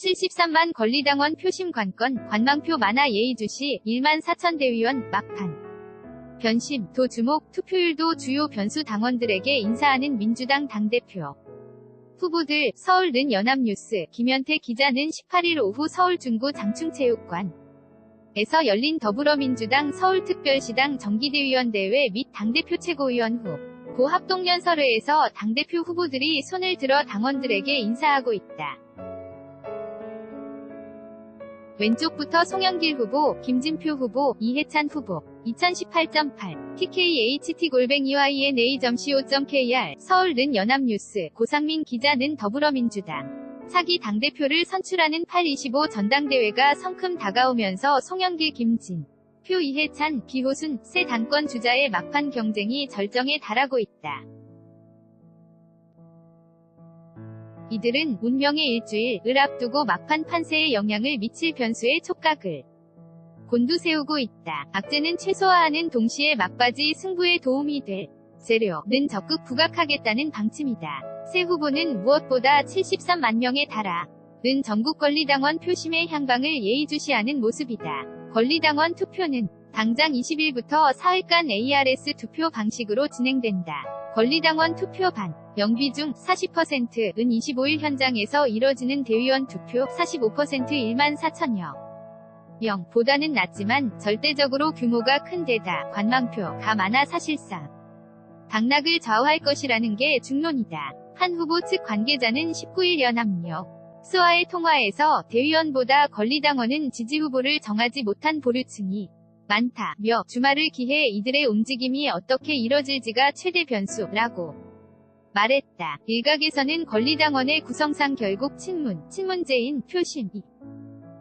73만 권리당원 표심 관건, 관망표 만화 예의주시, 1만 4천 대의원, 막판. 변심, 도 주목, 투표율도 주요 변수 당원들에게 인사하는 민주당 당대표. 후보들, 서울는 연합뉴스, 김현태 기자는 18일 오후 서울 중구 장충체육관 에서 열린 더불어민주당 서울특별시당 정기대의원대회 및 당대표 최고위원 후 합동연설회에서 당대표 후보들이 손을 들어 당원들에게 인사하고 있다. 왼쪽부터 송영길 후보, 김진표 후보, 이해찬 후보, 2018.8, tkht@yna.co.kr, 서울는 연합뉴스, 고상민 기자는 더불어민주당 차기 당대표를 선출하는 8.25 전당대회가 성큼 다가오면서 송영길, 김진표, 이해찬, 기호순 세 당권 주자의 막판 경쟁이 절정에 달하고 있다. 이들은 운명의 일주일을 앞두고 막판 판세에 영향을 미칠 변수의 촉각을 곤두세우고 있다. 악재는 최소화하는 동시에 막바지 승부에 도움이 될 재료는 적극 부각하겠다는 방침이다. 새 후보는 무엇보다 73만 명에 달하는 전국 권리당원 표심의 향방을 예의주시하는 모습이다. 권리당원 투표는 당장 20일부터 4일간 ARS 투표 방식으로 진행된다. 권리당원 투표반 영비중 40%은 25일 현장에서 이뤄지는 대의원 투표 45% 1만 4천여 명보다는 낮지만 절대적으로 규모가 큰 데다 관망표가 많아 사실상 당락을 좌우할 것이라는 게 중론이다. 한 후보 측 관계자는 19일 연합뉴스와의 통화에서 대의원보다 권리당원은 지지 후보를 정하지 못한 보류층이 많다며 주말을 기해 이들의 움직임이 어떻게 이뤄질지가 최대 변수라고 말했다. 일각에서는 권리당원의 구성상 결국 친문제인 표심이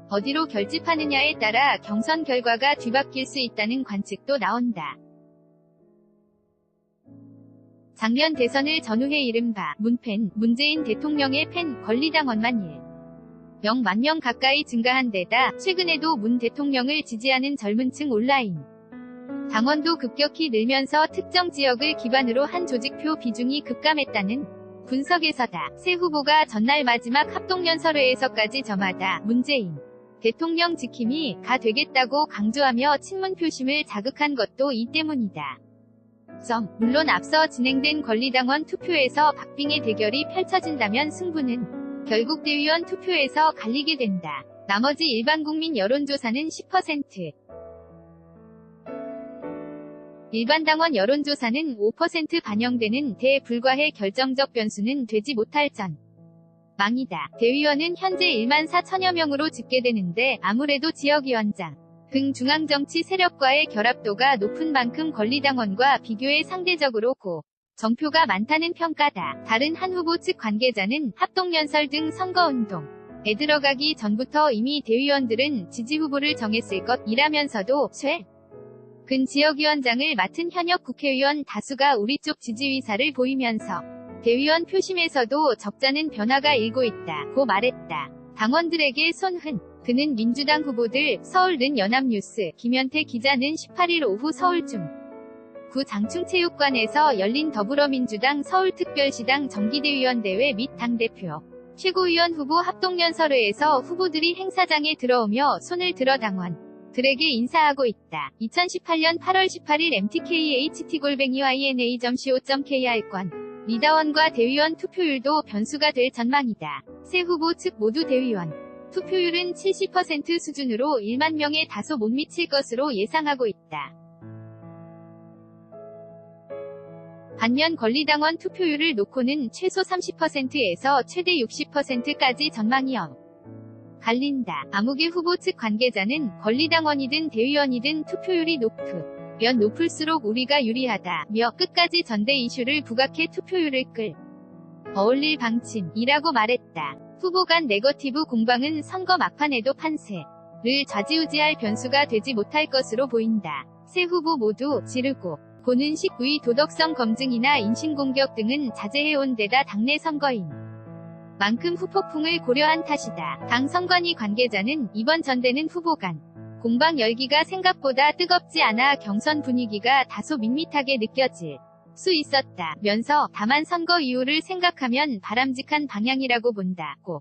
어디로 결집하느냐에 따라 경선 결과가 뒤바뀔 수 있다는 관측도 나온다. 작년 대선을 전후해 이른바 문팬, 문재인 대통령의 팬 권리당원만 0만 명 가까이 증가한 데다 최근에도 문 대통령을 지지하는 젊은 층 온라인 당원도 급격히 늘면서 특정 지역을 기반으로 한 조직표 비중이 급감했다는 분석에서다. 새 후보가 전날 마지막 합동연설회에서까지 저마다 문재인 대통령 지킴이 가 되겠다고 강조하며 친문 표심을 자극한 것도 이 때문이다. 물론 앞서 진행된 권리당원 투표에서 박빙의 대결이 펼쳐진다면 승부는 결국 대의원 투표에서 갈리게 된다. 나머지 일반국민 여론조사는 10%, 일반당원 여론조사는 5% 반영되는 데 불과해 결정적 변수는 되지 못할 전망이다. 대의원은 현재 1만 4천여 명으로 집계되는데 아무래도 지역위원장 등 중앙정치 세력과의 결합도가 높은 만큼 권리당원과 비교해 상대적으로 정표가 많다는 평가다. 다른 한 후보 측 관계자는 합동연설 등 선거운동에 들어가기 전부터 이미 대의원들은 지지 후보를 정했을 것이라면서도 최근 지역위원장을 맡은 현역 국회의원 다수가 우리 쪽 지지 의사를 보이면서 대의원 표심에서도 적잖은 변화가 일고 있다고 말했다. 당원들에게 손흔 그는 민주당 후보들, 서울는 연합뉴스, 김현태 기자는 18일 오후 서울 중구 장충체육관에서 열린 더불어민주당 서울특별시당 정기대의원대회 및 당대표 최고위원 후보 합동연설회에서 후보들이 행사장에 들어오며 손을 들어 당원들에게 인사하고 있다. 2018년 8월 18일 mtkht@yna.co.kr권 리다원과 대의원 투표율도 변수가 될 전망이다. 새 후보 측 모두 대의원 투표율은 70% 수준으로 1만 명에 다소 못 미칠 것으로 예상하고 있다. 반면 권리당원 투표율을 놓고는 최소 30%에서 최대 60%까지 전망이 갈린다. 아무개 후보 측 관계자는 권리당원이든 대의원이든 투표율이 높으면 높을수록 우리가 유리하다며 끝까지 전대 이슈를 부각해 투표율을 어울릴 방침이라고 말했다. 후보 간 네거티브 공방은 선거 막판에도 판세를 좌지우지할 변수가 되지 못할 것으로 보인다. 세 후보 모두 지르고 고는 식의 도덕성 검증이나 인신공격 등은 자제해온 데다 당내 선거인 만큼 후폭풍을 고려한 탓이다. 당 선관위 관계자는 이번 전대는 후보 간 공방 열기가 생각보다 뜨겁지 않아 경선 분위기가 다소 밋밋하게 느껴질 수 있었다면서 다만 선거 이후를 생각하면 바람직한 방향이라고 본다고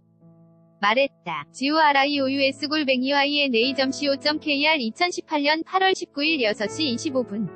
말했다. GORIOUS _YNA.co.kr 2018년 8월 19일 6시 25분